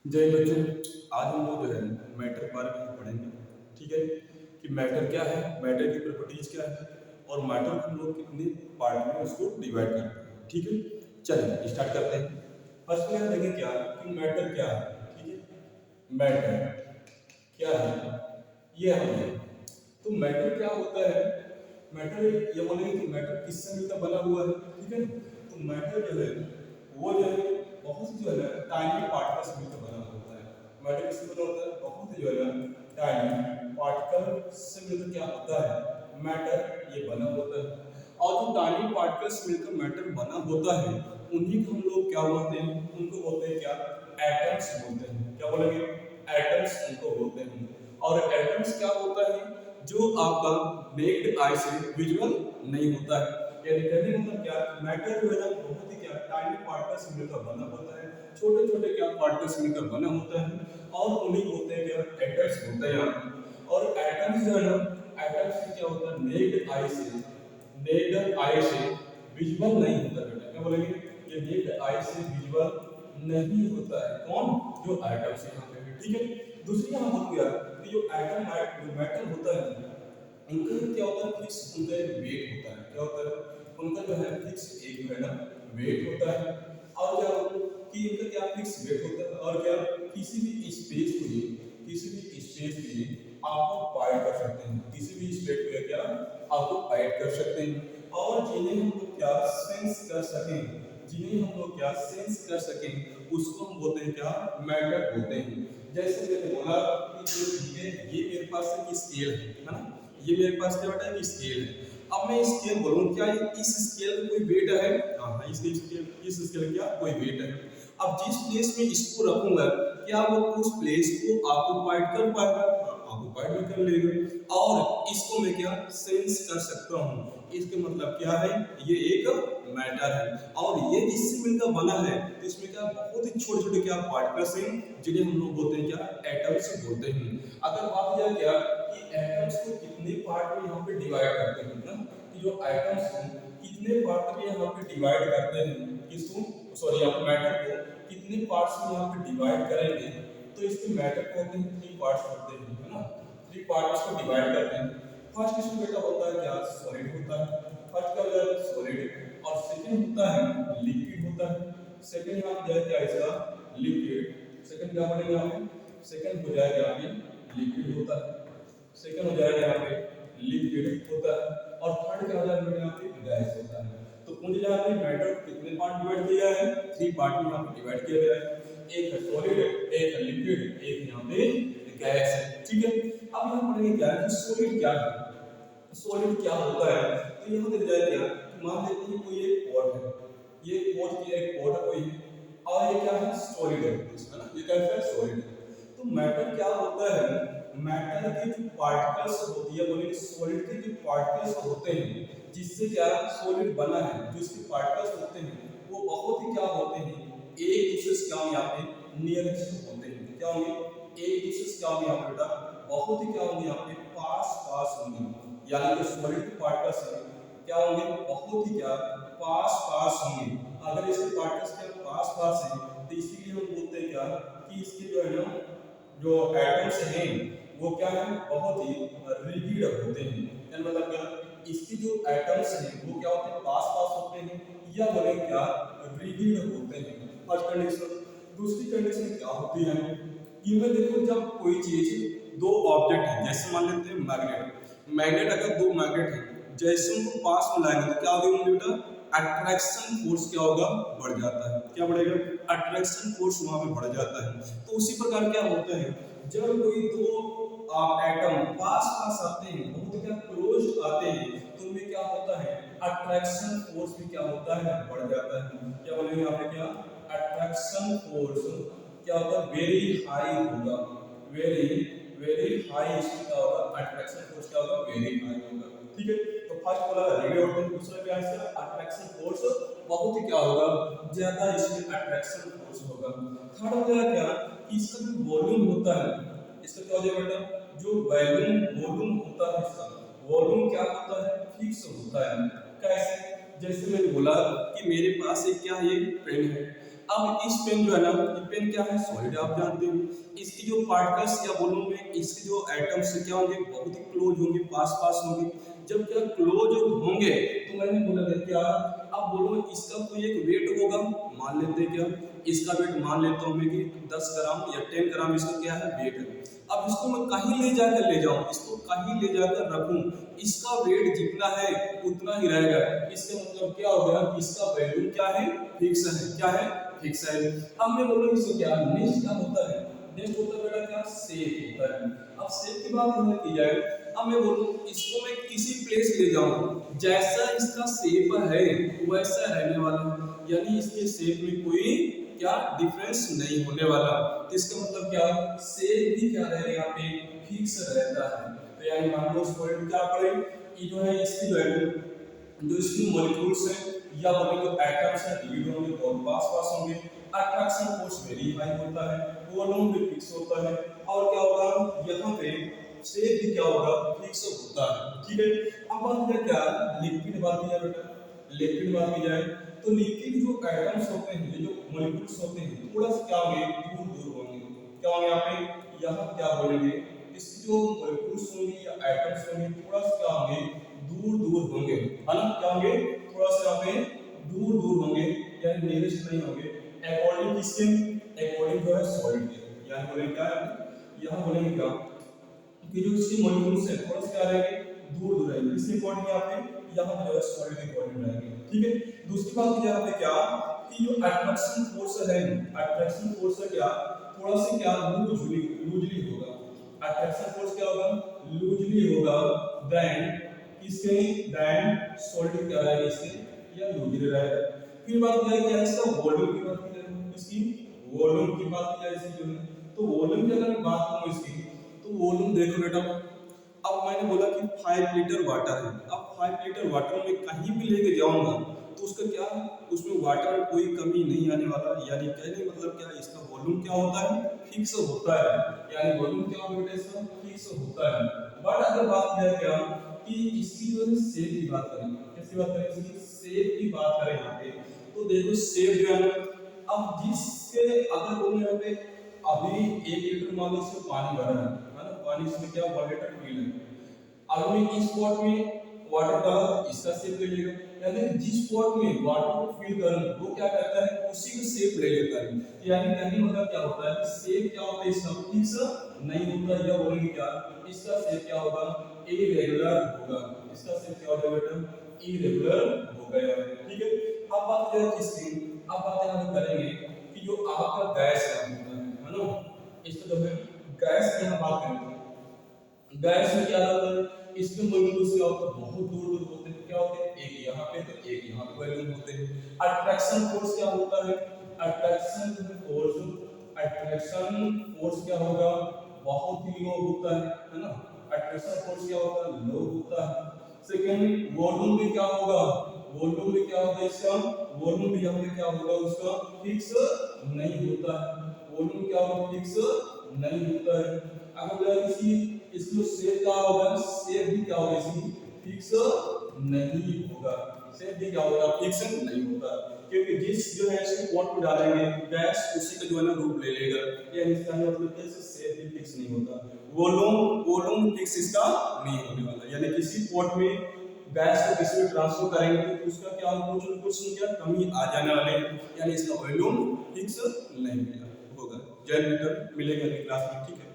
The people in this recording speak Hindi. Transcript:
जय बच्चों। आज हम लोग जो है मैटर के बारे में पढ़ेंगे। ठीक है कि मैटर क्या है, मैटर की प्रॉपर्टीज क्या है और मैटर को हम लोग कितने पार्ट में उसको डिवाइड करते हैं। ठीक है, चलिए स्टार्ट करते हैं। फर्स्ट में देखेंगे क्या कि मैटर क्या है। ठीक है, मैटर क्या है ये हमें, तो मैटर क्या होता है। मैटर ये बोलेंगे कि मैटर किससे मिलकर बना हुआ है। ठीक है ना, तो मैटर जो है वो जो है बहुत ही जो है टाइनी पार्टिकल से मिलकर बना होता है। मैटर किससे बना होता है, बहुत ही जो है टाइनी पार्टिकल से मिलकर क्या होता है, मैटर ये बना होता है। और जो टाइनी पार्टिकल से मिलकर मैटर बना होता है उन्हीं को हम लोग क्या बोलते हैं, उनको बोलते हैं क्या, एटम्स बोलते हैं। क्या बोलेंगे, एटम्स उनको बोलते हैं। और एटम्स क्या होता है, जो आपका नेक्ड आई से विजुअल नहीं होता है। यानी कहने का मतलब क्या, मैटर जो है ना बहुत ही क्या टाइनी पार्टिकल्स मिलकर बना होता है, छोटे छोटे क्या पार्टिकल्स मिलकर बना होता है और उन्हीं बोलते हैं क्या, एटम्स होते हैं यहाँ। और एटम्स जो है ना, एटम्स से क्या होता है, नेक्ड आई से विजुअल नहीं होता बेटा। क्या बोलेंगे, ये नेक्ड आई से विजुअल नहीं होता है। कौन, जो एटम्स यहाँ पे है। ठीक है, दूसरी यहाँ बोल गया कि जो एटम जो मैटर होता है उनका क्या होता है, फिक्स उनका एक वेट होता है। क्या होता है, उनका जो है फिक्स एक जो है ना वेट होता है। और क्या कि इनका क्या फिक्स वेट होता है और क्या किसी भी स्पेस को ये, किसी भी स्पेस के लिए ऑक्युपाइड कर सकते हैं। किसी भी स्पेस को क्या ऑक्युपाइड कर सकते हैं। और जिन्हें हम लोग क्या सेंस कर सकें, जिन्हें हम लोग क्या सेंस कर सकें उसको हम बोलते हैं क्या, मैटर बोलते हैं। जैसे मैंने बोला कि जो चीजें ये मेरे पास एक स्केल है ना, ये मेरे पास क्या बेटा एक स्केल है। अब मैं स्केल बोलूं, क्या ये इस स्केल में कोई वेट है, हाँ हाँ इस स्केल में क्या कोई वेट है। अब जिस प्लेस में इसको रखूंगा क्या वो उस प्लेस को ऑक्युपाइड कर पाएगा, ऑक्युपाइड भी कर लेगा। और इसको मैं क्या सेंस कर सकता हूँ, इसके मतलब क्या है, ये एक मैटर है। और ये जिससे मिलकर बना है तो इसमें क्या बहुत ही छोटे छोटे क्या पार्टिकल्स हैं जिन्हें हम लोग बोलते हैं क्या, एटम्स बोलते हैं। अगर बात किया क्या कि एटम्स को कितने पार्ट में यहाँ पे डिवाइड करते हैं ना, कि जो एटम्स हैं कितने पार्ट में यहाँ पे डिवाइड करते हैं, किसको, सॉरी आप मैटर को कितने पार्ट्स में यहाँ पे डिवाइड करेंगे, तो इसके मैटर को होते हैं थ्री पार्ट्स होते हैं, है ना। थ्री पार्ट्स को डिवाइड करते हैं। फर्स्ट इसमें बेटा होता है क्या, सॉलिड होता है। फर्स्ट का होता है सॉलिड और सेकंड होता है लिक्विड होता है। सेकंड यहाँ पे जाएगा क्या इसका, लिक्विड। सेकंड क्या बनेगा यहाँ पे, सेकंड हो जाएगा यहाँ पे लिक्विड होता है। सेकंड हो जाएगा यहाँ पे लिक्विड होता है। और थर्ड क्या हो जाएगा यहाँ पे गैस होता है। तो कुल मिला के मैटर कितने पार्ट डिवाइड किया है, थ्री पार्ट में यहाँ पे डिवाइड किया गया है। एक है सॉलिड, एक है लिक्विड, एक यहाँ पे गैस है। ठीक है, अब यहाँ पढ़ेंगे क्या है कि सॉलिड क्या है, सॉलिड क्या होता है। तो यहाँ देखा जाए क्या, मान लेते हैं कोई एक पॉट है, ये पॉट की एक पॉट है कोई, और ये क्या है सॉलिड है ना, ये क्या है सॉलिड है। तो मैटर क्या होता है, मैटर के जो पार्टिकल्स होती है, बोले सॉलिड के जो पार्टिकल्स होते हैं जिससे क्या सॉलिड बना है, जो इसके पार्टिकल्स होते हैं वो बहुत ही क्या होते हैं, एक दूसरे से क्या होंगे यहाँ पे नियरेस्ट होते हैं। क्या होंगे, एक दूसरे से क्या होंगे यहाँ पे बेटा, बहुत ही क्या होंगे यहाँ पे पास पास होंगे। यानी जो सॉलिड पार्टिकल्स हैं क्या होंगे, बहुत ही क्या पास पास होंगे। अगर इसके पार्टिकल्स के पास पास हैं तो इसीलिए हम बोलते हैं क्या कि इसके जो है ना, जो एटम्स हैं वो क्या है, बहुत ही रिजिड होते हैं। यानी मतलब क्या, इसकी जो एटम्स हैं वो क्या होते हैं, पास पास होते हैं, या बोले क्या रिजिड होते हैं। First condition. दूसरी कंडीशन क्या होती है कि मैं देखो जब कोई चीज दो ऑब्जेक्ट है, जैसे मान लेते हैं मैग्नेट, मैग्नेट अगर दो मैग्नेट है जैसे उनको पास में लाएंगे तो क्या होगा बेटा, अट्रैक्शन फोर्स क्या होगा, बढ़ जाता है। क्या बढ़ेगा, अट्रैक्शन फोर्स वहां पे बढ़ जाता है। तो उसी प्रकार क्या होता है, जब कोई दो एटम पास पास आते हैं, बहुत क्या क्लोज आते हैं, तो उनमें क्या होता है, अट्रैक्शन फोर्स भी क्या होता है, बढ़ जाता है। क्या बोलेंगे यहाँ पे, क्या अट्रैक्शन फोर्स क्या होगा, वेरी हाई होगा, वेरी वेरी हाई इसमें क्या होगा, अट्रैक्शन फोर्स क्या होगा, वेरी हाई होगा। ठीक है, तो फर्स्ट बोला रेडिएटिव, दूसरा क्या है इसका अट्रैक्शन फोर्स बहुत ही क्या होगा, ज्यादा इसमें अट्रैक्शन फोर्स होगा। थर्ड हो गया क्या कि इसका जो वॉल्यूम होता है, इसका क्या हो जाएगा बेटा, जो वॉल्यूम होता है इसका, वॉल्यूम क्या होता है, फिक्स होता है। कैसे, जैसे मैंने बोला कि मेरे पास एक क्या है, एक पेन है। अब इस पेन जो है ना, ये पेन क्या है, सॉलिड आप जानते हैं। इसकी जो पार्टिकल्स या बोलूं मैं इसके जो एटम्स क्या होंगे, बहुत ही क्लोज होंगे, पास पास होंगे। जब क्या क्लोज होंगे तो मैंने बोला था क्या, अब बोलो इसका कोई एक वेट होगा, मान लेते हैं क्या, इसका वेट मान लेता हूं मैं कि 10 ग्राम या 10 ग्राम इसका क्या है, वेट है। अब इसको मैं कहीं ले जाकर ले जाऊं, इसको कहीं ले जाकर रखूं, इसका वेट जितना है उतना ही रहेगा। इसका मतलब क्या हो गया कि इसका वैल्यू क्या है, फिक्स है। क्या है, फिक्स है। अब मैं बोलूं इसको क्या, नेक्स्ट क्या होता है, नेक्स्ट होता है बेटा क्या, सेप होता है। अब सेप की बात हमने की जाए, अब मैं बोलूं इसको मैं किसी प्लेस ले जाऊं, जैसा इसका सेप है वैसा रहने वाला है, यानी इसके सेप में कोई क्या डिफरेंस नहीं होने वाला। तो इसका मतलब क्या, सेप भी क्या रहेगा, यहाँ पे फिक्स रहता है। तो यानी मान लो इस पॉइंट क्या पड़े, ये जो है इसकी वैल्यू, जो इसकी मॉलिक्यूल्स है या बोले तो एटम्स है, डिवीजन होंगे और पास पास होंगे। अट्रैक्शन फोर्स वेरी हाई होता है, वॉल्यूम भी फिक्स होता है, और क्या होगा यहाँ पे शेप भी क्या होगा, फिक्स होता है। ठीक है, अब बात करें क्या, लिक्विड बात की जाए बेटा, लिक्विड बात की जाए तो लिक्विड जो एटम्स होते हैं, जो मॉलिक्यूल्स होते हैं, थोड़ा सा क्या होंगे, दूर दूर होंगे। क्या होंगे यहाँ पे, यहाँ क्या बोलेंगे, इसकी जो मॉलिक्यूल्स होंगे या एटम्स होंगे थोड़ा सा क्या होंगे, दूर दूर होंगे, है ना, क्या होंगे, थोड़ा सा यहाँ पे दूर दूर होंगे, यानी नियरेस्ट नहीं होंगे। अकॉर्डिंग किसके, अकॉर्डिंग जो है सॉलिड के, यानी बोलेंगे क्या, यहाँ बोलेंगे क्या कि जो इसकी मॉलिक्यूल्स है थोड़ा सा क्या रहेंगे, दूर दूर रहेंगे। इसके अकॉर्डिंग यहाँ पे, यहाँ पे जो है सॉलिड के अकॉर्डिंग रहेंगे। ठीक है, दूसरी बात की यहाँ पे क्या कि जो अट्रैक्शन फोर्स है, अट्रैक्शन फोर्स है क्या, थोड़ा सा क्या लूजली होगा। अट्रैक्शन फोर्स क्या होगा, लूजली होगा देन किसके, देन सॉलिड क्या रहेगा इसके, या लूजली रहेगा। फिर बात क्या है, क्या इसका वॉल्यूम की बात की जाए, इसकी वॉल्यूम की बात की जाए इसकी जो है, तो वॉल्यूम की अगर मैं बात करूं इसकी, तो वॉल्यूम देखो बेटा, अब मैंने बोला कि 5 लीटर वाटर है। अब 5 लीटर वाटर में कहीं भी लेके जाऊंगा तो उसका क्या, उसमें वाटर में कोई कमी नहीं आने वाला। यानी कहने मतलब क्या, इसका वॉल्यूम क्या होता है, फिक्स होता है। यानी वॉल्यूम क्या होगा बेटा, इसका फिक्स होता है। बट अगर बात की जाए क्या कि इसकी जो है शेप की बात करें, कैसी बात करें, इसकी शेप की बात करें यहाँ पे, तो देखो शेप जो है ना, अब जिसके अगर बोले यहाँ पे अभी 1 लीटर मान लो इसमें पानी भरा है ना, पानी इसमें क्या 1 लीटर फिल है। अब मैं इस पॉट में वाटर डाला, इसका शेप ले लेगा, यानी जिस पॉट में वाटर को फिल करूं वो क्या करता है, उसी का शेप ले लेता है। यानी कहने मतलब क्या होता है, शेप क्या होता है इसका फिक्स नहीं होता, या बोलेंगे क्या, इसका शेप क्या होगा, इरेगुलर होगा। इसका शेप क्या होगा बेटा, इरेगुलर हो गया। ठीक है, अब बात करें किसकी, अब बात यहाँ करेंगे कि जो आपका गैस है ना, इसको जो है गैस की हम बात करेंगे। गैस में क्या होता है, इसके मॉलिक्यूल्स क्या होते हैं, बहुत दूर दूर होते हैं। क्या होते हैं, एक यहाँ पे तो एक यहाँ पे वैल्यू होते हैं। अट्रैक्शन फोर्स क्या होता है, अट्रैक्शन फोर्स, अट्रैक्शन फोर्स क्या होगा, बहुत ही लो होता है ना। अट्रैक्शन फोर्स क्या होता है, लो होता है। सेकंड, वॉल्यूम भी क्या होगा, वॉल्यूम भी क्या होगा इसका, वॉल्यूम भी यहाँ पे क्या होगा उसका फिक्स नहीं होता है। वॉल्यूम क्या होगा, फिक्स नहीं होता है। अगर बोला किसी इसको शेप क्या होगा, शेप भी क्या होगा इसकी फिक्स नहीं होगा। शेप भी क्या होगा, फिक्स नहीं होगा, क्योंकि जिस जो है इसको पॉट में डालेंगे गैस उसी का जो है ना रूप ले लेगा। यानी इसका मतलब कैसे शेप भी फिक्स नहीं होता, वॉल्यूम फिक्स इसका नहीं होने वाला। यानी किसी पॉट में गैस को किसी में ट्रांसफर करेंगे तो उसका क्या कुछ क्या कमी आ जाने वाले, यानी इसका वॉल्यूम फिक्स नहीं होगा। जय मिलेगा अगली क्लास में, ठीक है।